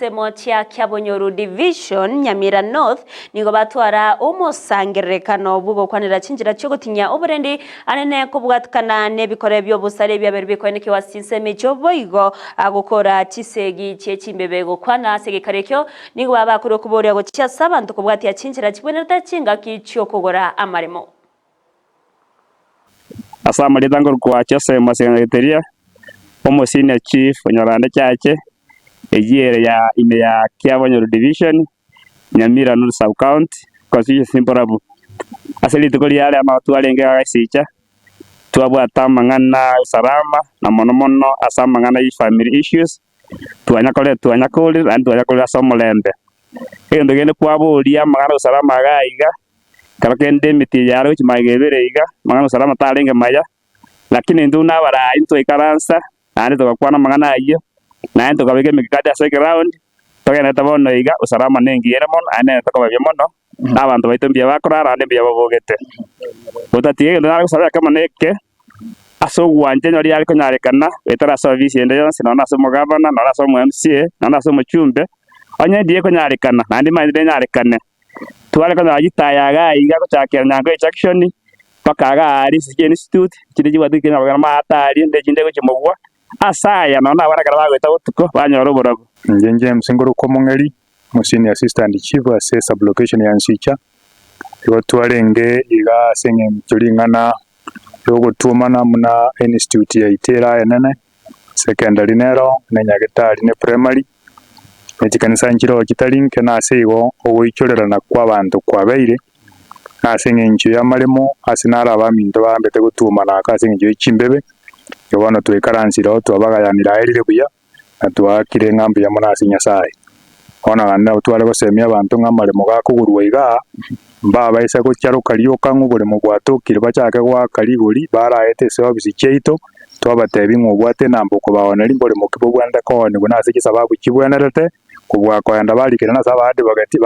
chisemo chia Kiabonyoru Division Nyamira North nigo batwara umusangirekano bugo kwanira cinjira cyo gutinya uburendi anene kubwatukana nebikore byo busare byabere bikoneke wasinseme cyo boigo agukora chisegi cye cimbebego kwana segekarekyo nigo babakuru kuborya go cya sabantu kubwati ya cinjira kibonera cinga kicyo kugora amarimo asama lidangor kwa chase masengeteria omo senior chief onyorande chache ejere ya ine ya Kiabonyoru Division Nyamira North Sub County constituency Simporabu asali tukoli yale ama watu walenge wakasicha tuabwa tamangana usalama na monomono asamangana i family issues tuanyakole asomolembe hiyo ndogene kwabo ulia mangana usalama gaiga kalakende miti yaro chimagebere iga mangana usalama talenge maya lakini nduna bara into ikaransa ande tukakwana mangana ayo na ento kabege mikade ase ground togene tabono iga usalama nengiere mon ane tokobye mono abantu baitombye bakora ande bya babogete utatiye ndana kusabya kama neke aso gwanje nyori yali konyarekana betara service ende yonse nona so mugabana nona so MCA nona so muchumbe onye ndiye konyarekana andi mainde nyarekane twale kana agitayaga iga ko chakera nyango section pakaga ari sike institute kidiji wadike na bagana matari nde jinde ko chimugwa asaya nona barakara bagweta utuko banyoro borago njenje msinguru ko mongeri musini assistant chief ase sub location ya Nsicha yo twalenge iga senge mtulingana yo gutumana muna institute ya Itera enene secondary nero nenyagitari ne primary ekikanisa njiro kitalinke na seigo owichorerana kwa bantu kwa beire asenge nju ya malimo asinara abaminto bambete gutumana akasenge nju chimbebe yobano twekaransiro twabagayanira erire buya atwakire ngambi ya mona asinyasai ona ganna utwale gosemia abantu ngamalimo gakugurwa iga mbaba isa ko cyaro kaliyo kangu buri mu gwatukire bacake gwa kaligori baraete service cheito twabatebi ngubwate nambo ko baona limbole mu kibo bwanda ko ni guna siki sababu kibwenerete kubwa ko yanda balikira na sabadi bagati